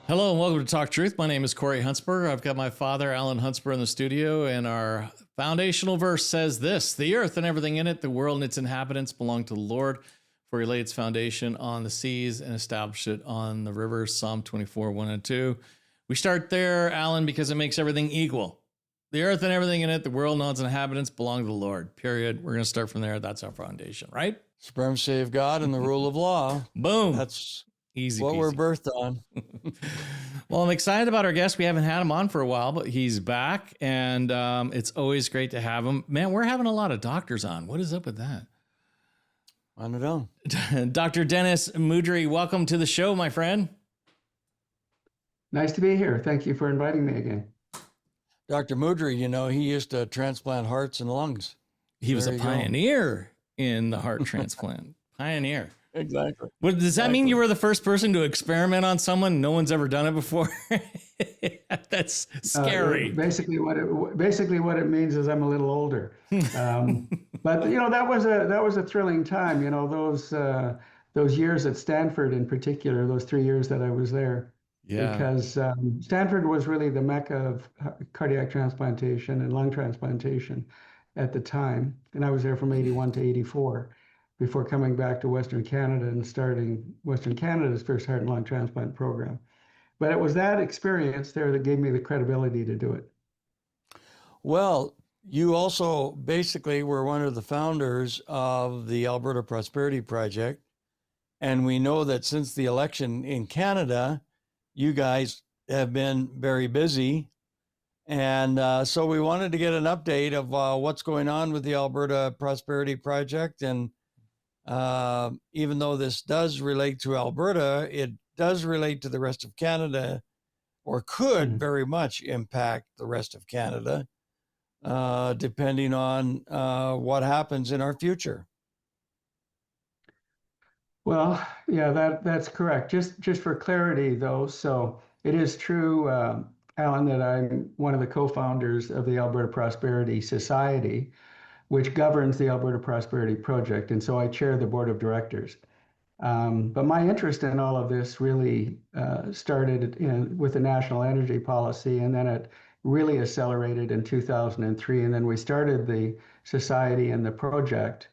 Hello and welcome to Talk Truth. My name is Corey Huntsberger. I've got my father, Alan Huntsberger, in the studio, and our foundational verse says this: "The earth and everything in it, the world and its inhabitants belong to the Lord, for he laid its foundation on the seas and established it on the rivers." Psalm 24, 1 and 2. We start there, Alan, because it makes everything equal. The earth and everything in it, the world and its inhabitants belong to the Lord, period. We're going to start from there. That's our foundation, right? Supremacy of God and the rule of law. Boom. That's easy what peasy. we're birthed on. Well, I'm excited about our guest. We haven't had him on for a while, but he's back, and it's always great to have him. Man, we're having a lot of doctors on. What is up with that? I don't know. Dr. Dennis Modry, welcome to the show, my friend. Nice to be here. Thank you for inviting me again. Dr. Modry, you know, he used to transplant hearts and lungs. He was a pioneer in the heart transplant. Pioneer. Exactly. Well, does that mean you were the first person to experiment on someone? No one's ever done it before. That's scary. Basically, what it means is I'm a little older. But you know, that was a thrilling time. You know, those years at Stanford, in particular, those 3 years that I was there. Yeah. Because Stanford was really the mecca of cardiac transplantation and lung transplantation at the time, and I was there from '81 to '84. Before coming back to Western Canada and starting Western Canada's first heart and lung transplant program. But it was that experience there that gave me the credibility to do it. Well, you also basically were one of the founders of the Alberta Prosperity Project. And we know that since the election in Canada, you guys have been very busy. And so we wanted to get an update of what's going on with the Alberta Prosperity Project. And even though this does relate to Alberta, it does relate to the rest of Canada, or could very much impact the rest of Canada, depending on what happens in our future. Well, yeah, that's correct. Just for clarity, though, so it is true, Alan, that I'm one of the co-founders of the Alberta Prosperity Society, which governs the Alberta Prosperity Project, and so I chair the board of directors. But my interest in all of this really started with the national energy policy, and then it really accelerated in 2003. And then we started the society and the project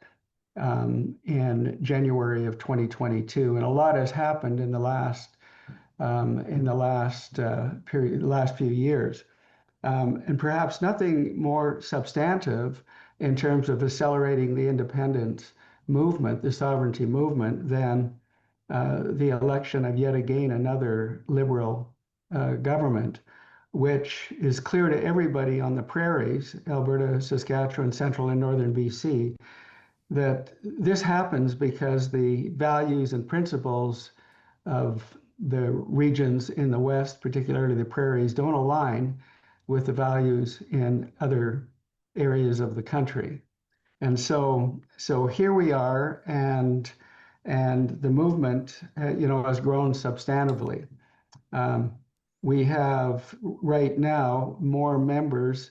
in January of 2022. And a lot has happened in the last few years. And perhaps nothing more substantive in terms of accelerating the independence movement, the sovereignty movement, than the election of yet again another Liberal government, which is clear to everybody on the prairies, Alberta, Saskatchewan, central and northern BC, that this happens because the values and principles of the regions in the West, particularly the prairies, don't align with the values in other areas of the country. And so here we are, and the movement, has grown substantively. We have right now more members.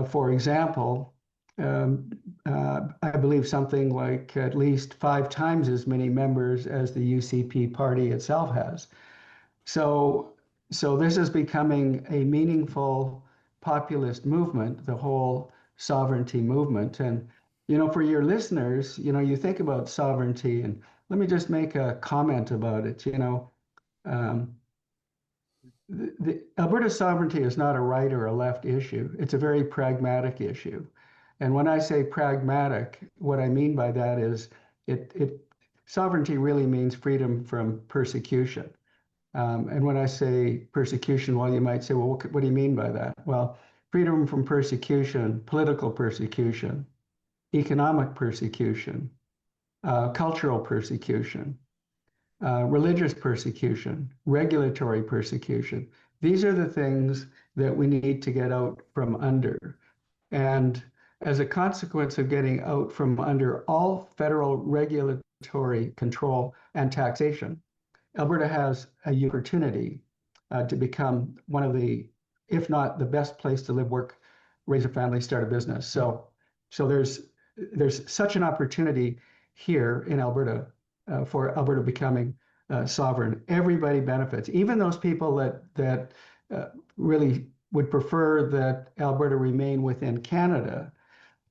For example, I believe something like at least 5 times as many members as the UCP party itself has. So this is becoming a meaningful populist movement, the whole sovereignty movement. And, for your listeners, you think about sovereignty, and let me just make a comment about it. The Alberta sovereignty is not a right or a left issue. It's a very pragmatic issue. And when I say pragmatic, what I mean by that is sovereignty really means freedom from persecution. And when I say persecution, well, you might say, well, what do you mean by that? Well, freedom from persecution, political persecution, economic persecution, cultural persecution, religious persecution, regulatory persecution. These are the things that we need to get out from under. And as a consequence of getting out from under all federal regulatory control and taxation, Alberta has a opportunity to become one of the, if not the best place to live, work, raise a family, start a business. So there's such an opportunity here in Alberta for Alberta becoming sovereign. Everybody benefits, even those people that really would prefer that Alberta remain within Canada.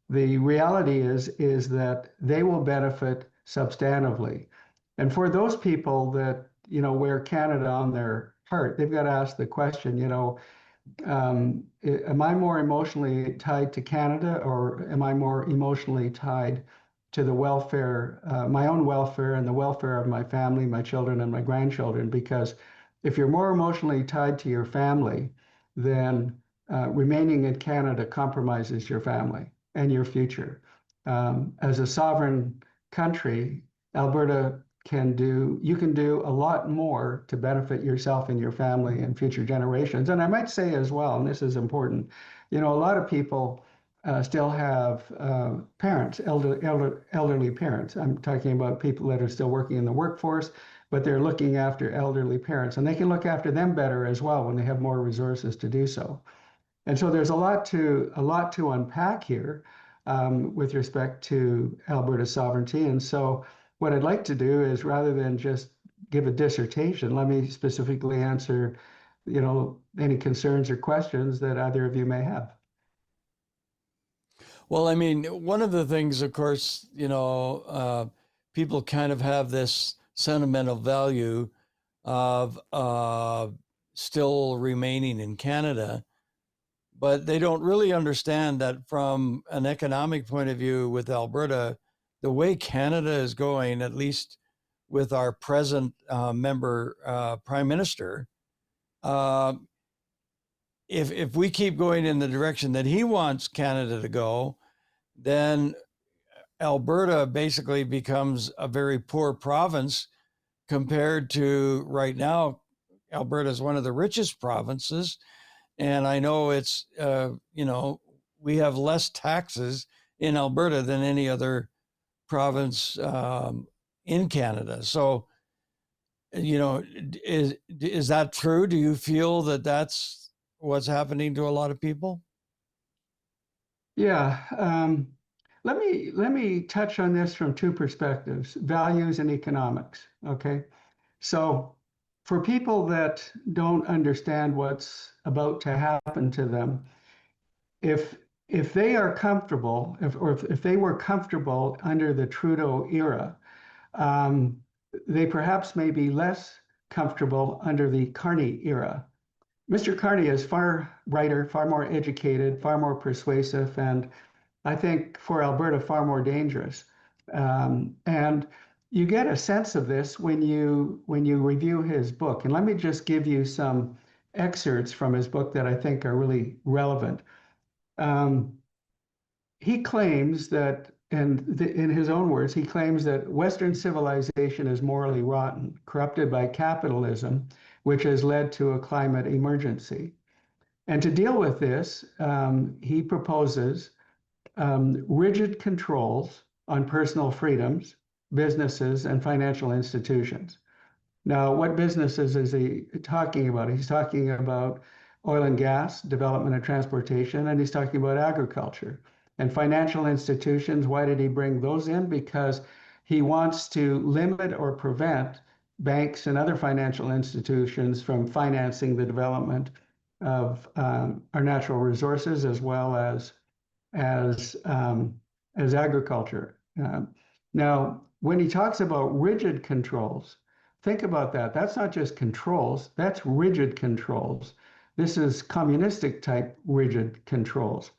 The reality is that they will benefit substantively. And for those people that, wear Canada on their heart, they've got to ask the question, am I more emotionally tied to Canada, or am I more emotionally tied to the welfare, my own welfare and the welfare of my family, my children, and my grandchildren? Because if you're more emotionally tied to your family, then remaining in Canada compromises your family and your future. As a sovereign country, Alberta you can do a lot more to benefit yourself and your family and future generations. And I might say as well, and this is important, a lot of people still have parents, elderly parents. I'm talking about people that are still working in the workforce, but they're looking after elderly parents, and they can look after them better as well when they have more resources to do so. And so there's a lot to unpack here with respect to Alberta's sovereignty. And so what I'd like to do is, rather than just give a dissertation, let me specifically answer, any concerns or questions that either of you may have. Well, I mean, one of the things, of course, people kind of have this sentimental value of still remaining in Canada, but they don't really understand that from an economic point of view with Alberta, the way Canada is going, at least with our present member prime minister, if we keep going in the direction that he wants Canada to go, then Alberta basically becomes a very poor province compared to right now. Alberta is one of the richest provinces. And I know it's, we have less taxes in Alberta than any other province in Canada. So, is that true? Do you feel that that's what's happening to a lot of people? Yeah. Let me touch on this from two perspectives: values and economics. Okay. So for people that don't understand what's about to happen to them, if they are comfortable, if they were comfortable under the Trudeau era, um, they perhaps may be less comfortable under the Carney era. Mr. Carney is far brighter, far more educated, far more persuasive, and I think for Alberta, far more dangerous. And you get a sense of this when you review his book. And let me just give you some excerpts from his book that I think are really relevant. Um, he claims that, in his own words, he claims that Western civilization is morally rotten, corrupted by capitalism, which has led to a climate emergency. And to deal with this, he proposes rigid controls on personal freedoms, businesses, and financial institutions. Now, what businesses is he talking about? He's talking about oil and gas, development and transportation, and he's talking about agriculture. And financial institutions, why did he bring those in? Because he wants to limit or prevent banks and other financial institutions from financing the development of our natural resources, as well as as agriculture. Now, when he talks about rigid controls, think about that. That's not just controls, that's rigid controls. This is communistic type rigid controls.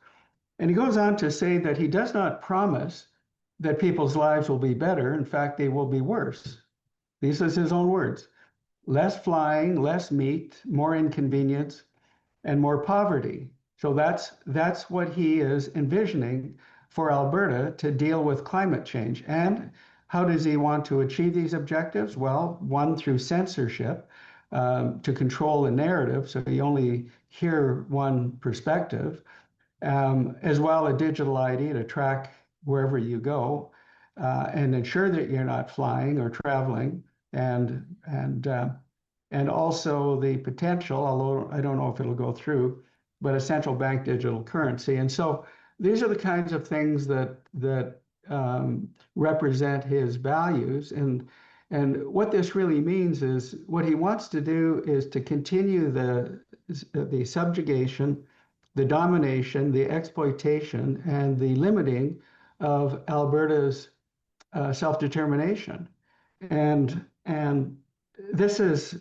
And he goes on to say that he does not promise that people's lives will be better. In fact, they will be worse. These are his own words: less flying, less meat, more inconvenience, and more poverty. So that's what he is envisioning for Alberta to deal with climate change. And how does he want to achieve these objectives? Well, one, through censorship, to control the narrative, so you only hear one perspective, as well a digital ID to track wherever you go, and ensure that you're not flying or traveling, and also the potential, although I don't know if it'll go through, but a central bank digital currency. And so these are the kinds of things that represent his values. And And what this really means is what he wants to do is to continue the subjugation, the domination, the exploitation, and the limiting of Alberta's self-determination. And this is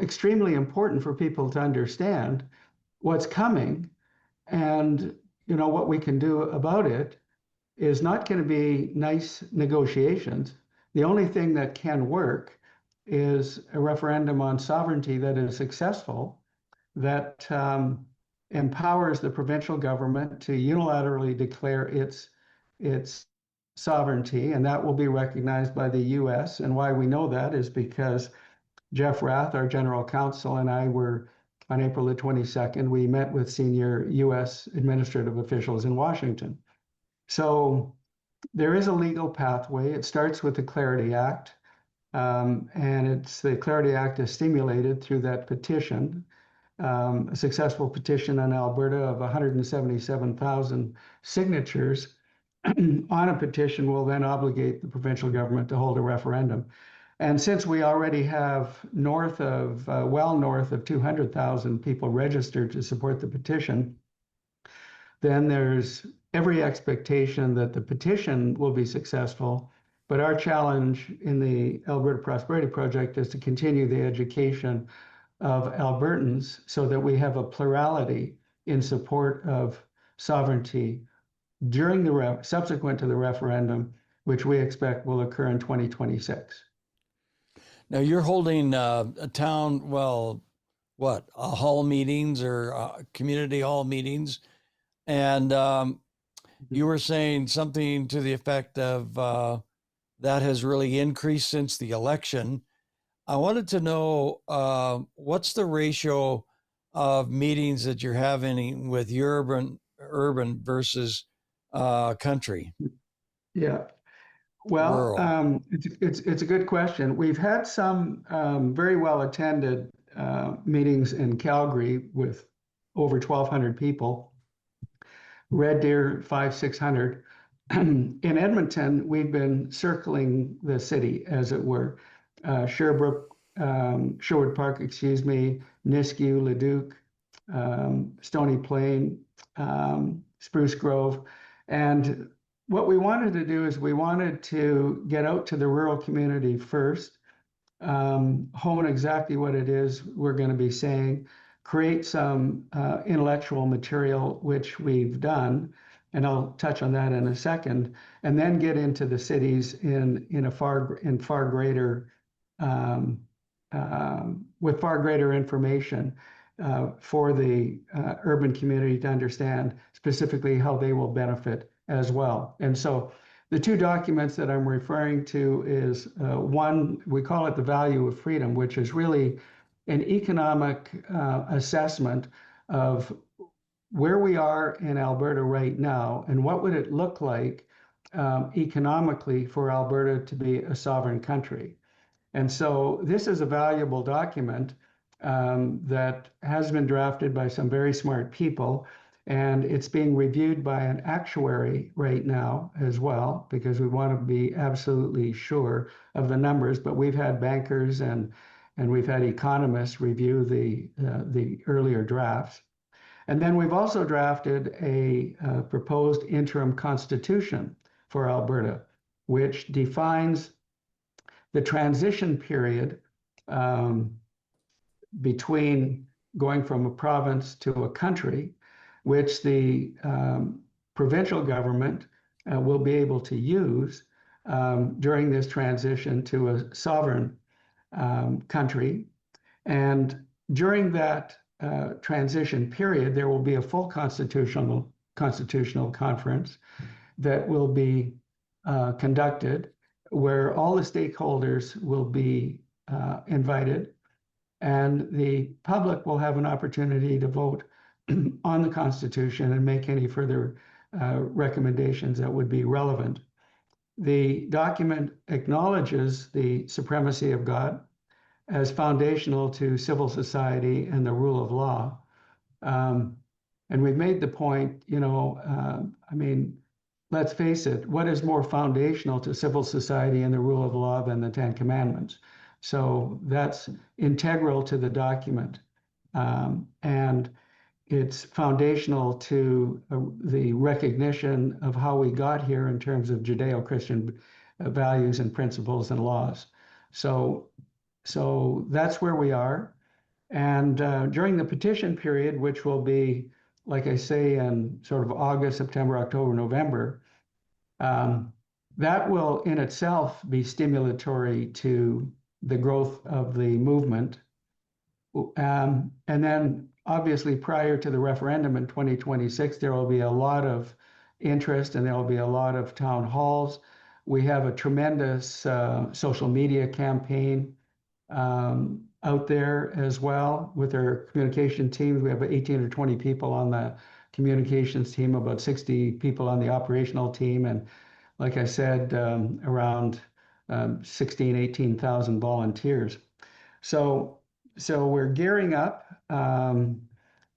extremely important for people to understand what's coming, and what we can do about it is not going to be nice negotiations. The only thing that can work is a referendum on sovereignty that is successful, that empowers the provincial government to unilaterally declare its sovereignty, and that will be recognized by the U.S. And why we know that is because Jeff Rath, our general counsel, and I were on April the 22nd, we met with senior U.S. administrative officials in Washington. So there is a legal pathway. It starts with the Clarity Act, and the Clarity Act is stimulated through that petition, a successful petition in Alberta of 177,000 signatures on a petition will then obligate the provincial government to hold a referendum. And since we already have well north of 200,000 people registered to support the petition, then there's every expectation that the petition will be successful. But our challenge in the Alberta Prosperity Project is to continue the education of Albertans so that we have a plurality in support of sovereignty subsequent to the referendum, which we expect will occur in 2026. Now you're holding a town, hall meetings or community hall meetings, and you were saying something to the effect of that has really increased since the election. I wanted to know what's the ratio of meetings that you're having with urban versus country? Yeah. Well, Rural. it's a good question. We've had some very well attended meetings in Calgary with over 1,200 people. Red Deer 500-600. In Edmonton, we've been circling the city, as it were. Sherwood Park, Nisku, Leduc, Stony Plain, Spruce Grove. And what we wanted to do is we wanted to get out to the rural community first, hone exactly what it is we're going to be saying, create some intellectual material, which we've done, and I'll touch on that in a second, and then get into the cities with far greater information for the urban community to understand specifically how they will benefit as well. And so the two documents that I'm referring to is one, we call it the value of freedom, which is really an economic assessment of where we are in Alberta right now and what would it look like economically for Alberta to be a sovereign country. And so this is a valuable document that has been drafted by some very smart people, and it's being reviewed by an actuary right now as well, because we want to be absolutely sure of the numbers. But we've had bankers and we've had economists review the earlier drafts. And then we've also drafted a proposed interim constitution for Alberta, which defines the transition period between going from a province to a country, which the provincial government will be able to use during this transition to a sovereign country. And during that transition period, there will be a full constitutional conference that will be conducted, where all the stakeholders will be invited, and the public will have an opportunity to vote on the Constitution and make any further recommendations that would be relevant. The document acknowledges the supremacy of God as foundational to civil society and the rule of law. And we've made the point, let's face it, what is more foundational to civil society and the rule of law than the Ten Commandments? So that's integral to the document. And it's foundational to the recognition of how we got here in terms of Judeo-Christian values and principles and laws. So that's where we are. And during the petition period, which will be, like I say, in sort of August, September, October, November, that will in itself be stimulatory to the growth of the movement. And then obviously prior to the referendum in 2026, there will be a lot of interest and there will be a lot of town halls. We have a tremendous social media campaign out there as well with our communication team. We have 18 or 20 people on the communications team, about 60 people on the operational team, and like I said, around 16, 18,000 volunteers. So we're gearing up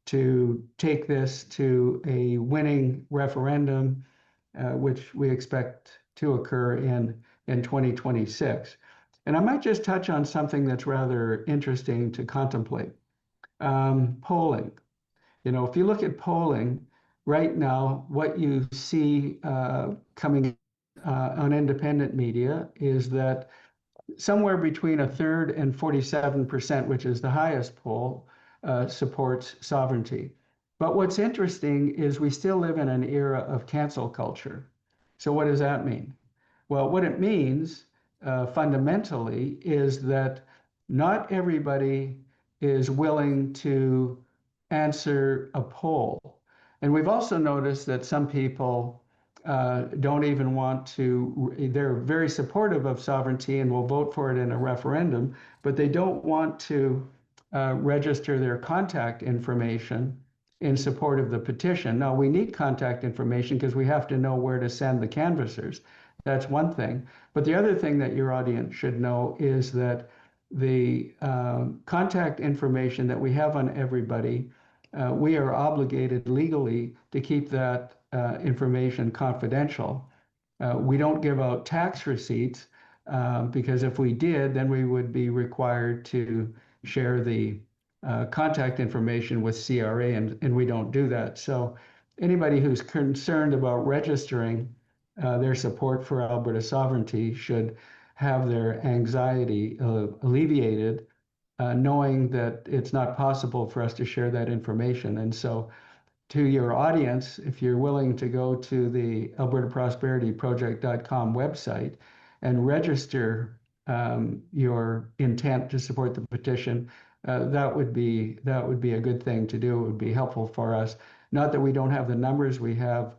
to take this to a winning referendum, which we expect to occur in 2026. And I might just touch on something that's rather interesting to contemplate. Polling. You know, if you look at polling right now, what you see coming on independent media is that somewhere between a third and 47%, which is the highest poll, supports sovereignty. But what's interesting is we still live in an era of cancel culture. So what does that mean? Well, what it means fundamentally is that not everybody is willing to answer a poll. And we've also noticed that some people don't even want to, they're very supportive of sovereignty and will vote for it in a referendum, but they don't want to register their contact information in support of the petition. Now, we need contact information because we have to know where to send the canvassers. That's one thing. But the other thing that your audience should know is that the contact information that we have on everybody, we are obligated legally to keep that information confidential. We don't give out tax receipts because if we did, then we would be required to share the contact information with CRA, and we don't do that. So anybody who's concerned about registering their support for Alberta sovereignty should have their anxiety alleviated, knowing that it's not possible for us to share that information. And so to your audience, if you're willing to go to the albertaprosperityproject.com website and register your intent to support the petition, that would be a good thing to do. It would be helpful for us. Not that we don't have the numbers. We have,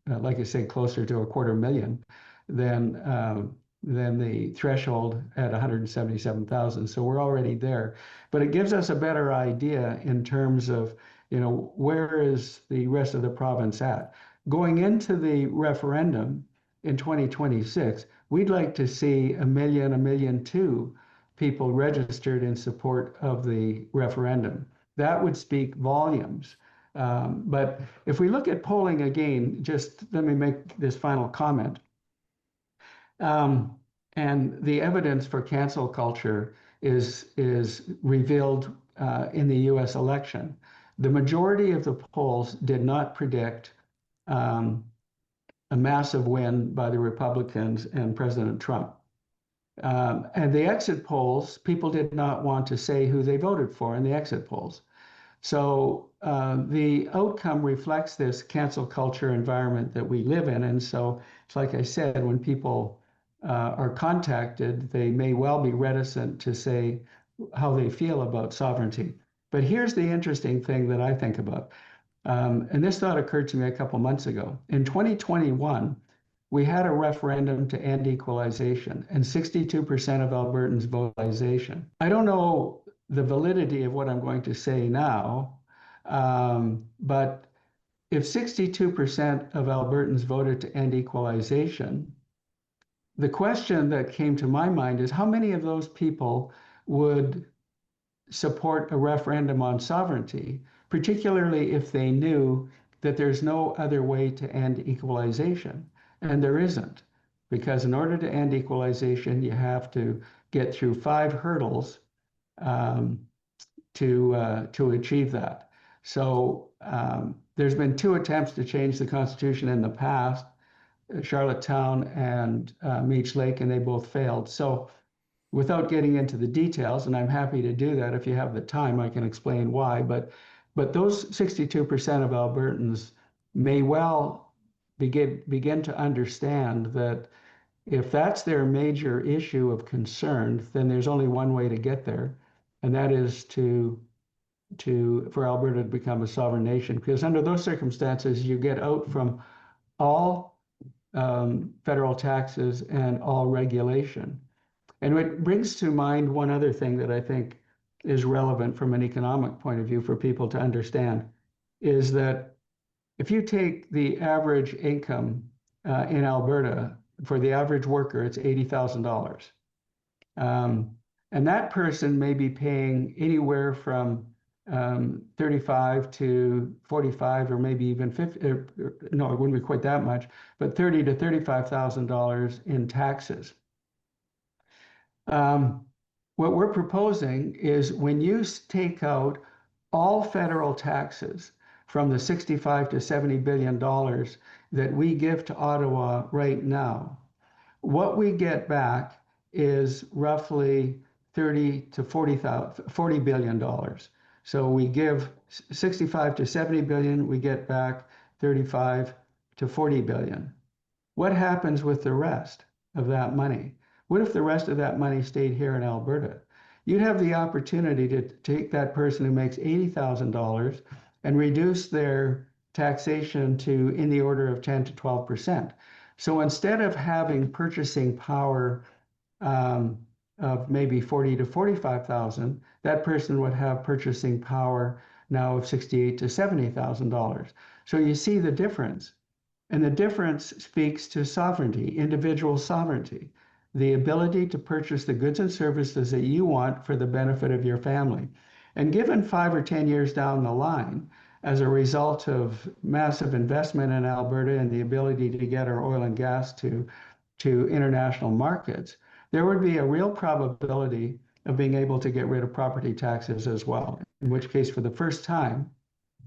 like I say, closer to 250,000 than the threshold at 177,000. So we're already there. But it gives us a better idea in terms of, you know, where is the rest of the province at? Going into the referendum in 2026, we'd like to see 1 million, 1.2 million people registered in support of the referendum. That would speak volumes. But if we look at polling again, just let me make this final comment. And the evidence for cancel culture is revealed in the US election. The majority of the polls did not predict a massive win by the Republicans and President Trump. And the exit polls, people did not want to say who they voted for in the exit polls. So the outcome reflects this cancel culture environment that we live in. And so it's like I said, when people are contacted, they may well be reticent to say how they feel about sovereignty. But here's the interesting thing that I think about. And this thought occurred to me a couple months ago. In 2021, we had a referendum to end equalization, and 62% of Albertans voted equalization. I don't know the validity of what I'm going to say now, but if 62% of Albertans voted to end equalization, the question that came to my mind is how many of those people would support a referendum on sovereignty, particularly if they knew that there's no other way to end equalization. And there isn't, because in order to end equalization, you have to get through 5 hurdles um, to achieve that. So there's been 2 attempts to change the Constitution in the past, Charlottetown and Meech Lake, and they both failed. So without getting into the details, and I'm happy to do that if you have the time, I can explain why, but those 62% of Albertans may well begin to understand that if that's their major issue of concern, then there's only one way to get there, and that is for Alberta to become a sovereign nation. Because under those circumstances, you get out from all federal taxes and all regulation. And it brings to mind one other thing that I think is relevant from an economic point of view for people to understand, is that if you take the average income in Alberta, for the average worker, it's $80,000. And that person may be paying anywhere from 35 to 45, or maybe even 50, no, it wouldn't be quite that much, but $30,000 to $35,000 in taxes. What we're proposing is when you take out all federal taxes from the 65 to $70 billion that we give to Ottawa right now, what we get back is roughly 30 to 40 billion dollars. So we give 65 to 70 billion, we get back 35 to 40 billion. What happens with the rest of that money? What if the rest of that money stayed here in Alberta? You'd have the opportunity to take that person who makes $80,000 and reduce their taxation to in the order of 10 to 12%. So instead of having purchasing power of maybe 40 to 45,000, that person would have purchasing power now of 68 to $70,000. So you see the difference. And the difference speaks to sovereignty, individual sovereignty, the ability to purchase the goods and services that you want for the benefit of your family. And given 5 or 10 years down the line, as a result of massive investment in Alberta and the ability to get our oil and gas to international markets, there would be a real probability of being able to get rid of property taxes as well, in which case, for the first time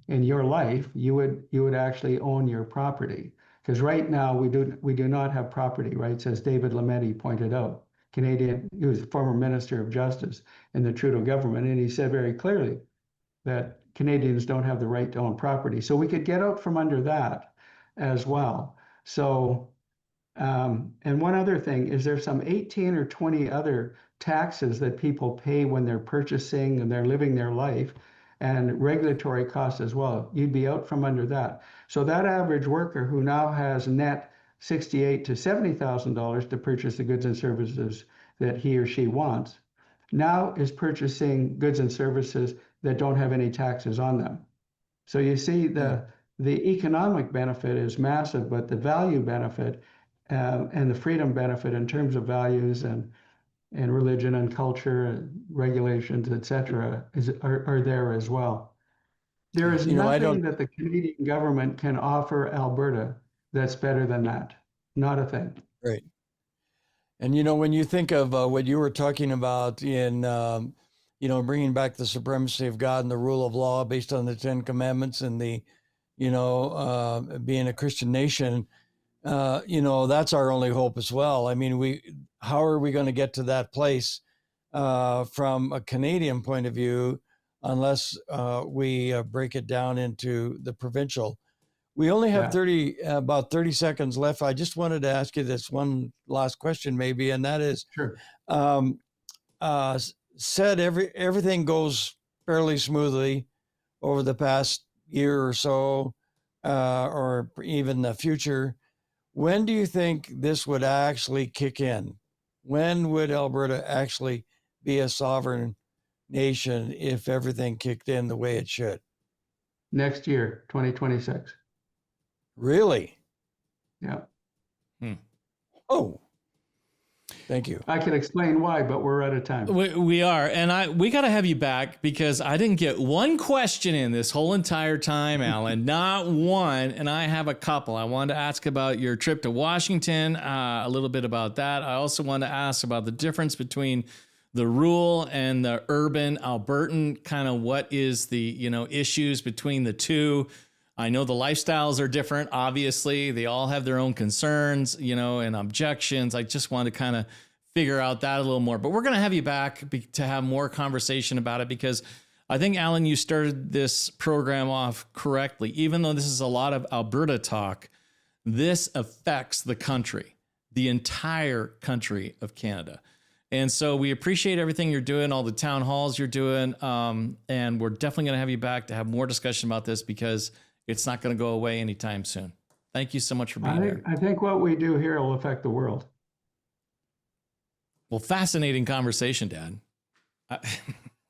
in your life, you would actually own your property. Because right now we do not have property rights, as David Lametti pointed out. He was former Minister of Justice in the Trudeau government, and he said very clearly that Canadians don't have the right to own property. So we could get out from under that as well. So, and one other thing is there's some 18 or 20 other taxes that people pay when they're purchasing and they're living their life, and regulatory costs as well. You'd be out from under that. So that average worker who now has net $68,000 to $70,000 to purchase the goods and services that he or she wants, now is purchasing goods and services that don't have any taxes on them. So you see the economic benefit is massive, but the value benefit and the freedom benefit in terms of values and religion and culture and regulations, etc., are there as well. There is nothing that the Canadian government can offer Alberta that's better than that. Not a thing. Right. And, when you think of what you were talking about in, bringing back the supremacy of God and the rule of law based on the 10 Commandments and the, being a Christian nation, that's our only hope as well. I mean, how are we going to get to that place from a Canadian point of view unless we break it down into the provincial? We only have about 30 seconds left. I just wanted to ask you this one last question, maybe, and that is, sure. Said everything goes fairly smoothly over the past year or so, or even the future. When do you think this would actually kick in? When would Alberta actually be a sovereign nation if everything kicked in the way it should? Next year, 2026. Really? Yeah. Oh. Thank you. I can explain why, but we're out of time. We are, and we got to have you back because I didn't get one question in this whole entire time, Alan, not one, and I have a couple. I wanted to ask about your trip to Washington, a little bit about that. I also wanted to ask about the difference between the rural and the urban Albertan, kind of what is the issues between the two. I know the lifestyles are different. Obviously, they all have their own concerns, and objections. I just want to kind of figure out that a little more. But we're going to have you back to have more conversation about it because I think, Alan, you started this program off correctly. Even though this is a lot of Alberta talk, this affects the country, the entire country of Canada. And so we appreciate everything you're doing, all the town halls you're doing. And we're definitely going to have you back to have more discussion about this because it's not going to go away anytime soon. Thank you so much for being here. I think what we do here will affect the world. Well, fascinating conversation, Dad.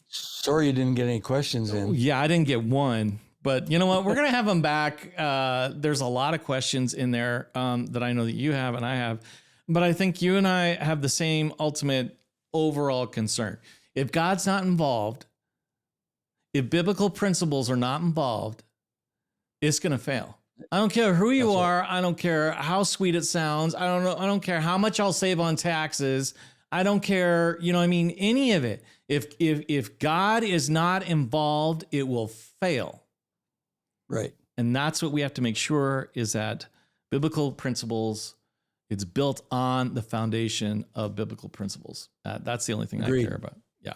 Sorry you didn't get any questions in. Yeah, I didn't get one. But you know what? We're going to have them back. There's a lot of questions in there that I know that you have and I have. But I think you and I have the same ultimate overall concern. If God's not involved, if biblical principles are not involved, it's going to fail. I don't care who you are. I don't care how sweet it sounds. I don't care how much I'll save on taxes. I don't care, any of it. If God is not involved, it will fail. Right. And that's what we have to make sure is that biblical principles, it's built on the foundation of biblical principles. That's the only thing Agreed. I care about. Yeah.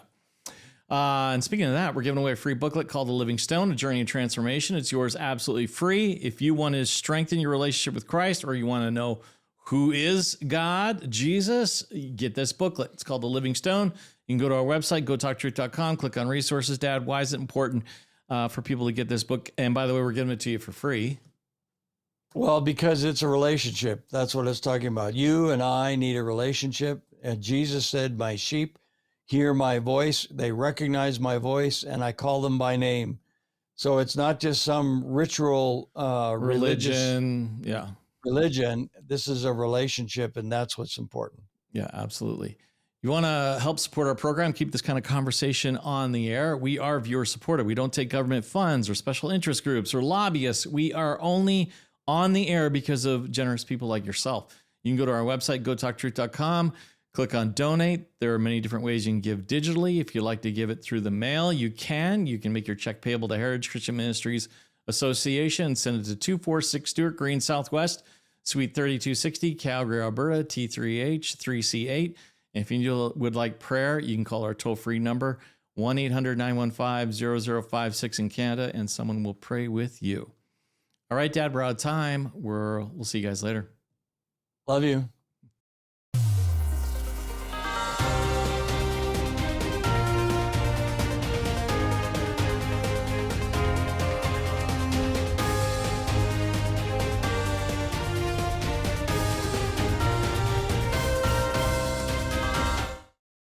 And speaking of that, we're giving away a free booklet called The Living Stone, A Journey of Transformation. It's yours absolutely free. If you want to strengthen your relationship with Christ or you want to know who is God, Jesus, get this booklet. It's called The Living Stone. You can go to our website, gotalktruth.com, click on resources. Dad, why is it important for people to get this book? And by the way, we're giving it to you for free. Well, because it's a relationship. That's what it's talking about. You and I need a relationship. And Jesus said, my sheep hear my voice. They recognize my voice and I call them by name. So it's not just some ritual Religion. Yeah. Religion. This is a relationship, and that's what's important. Yeah, absolutely. You want to help support our program, keep this kind of conversation on the air. We are viewer supported. We don't take government funds or special interest groups or lobbyists. We are only on the air because of generous people like yourself. You can go to our website, gotalktruth.com, click on donate. There are many different ways you can give digitally. If you'd like to give it through the mail, you can. You can make your check payable to Heritage Christian Ministries Association and send it to 246 Stewart Green Southwest, Suite 3260, Calgary, Alberta, T3H 3C8. And if you would like prayer, you can call our toll-free number, 1-800-915-0056 in Canada, and someone will pray with you. All right, Dad, we're out of time. We'll see you guys later. Love you.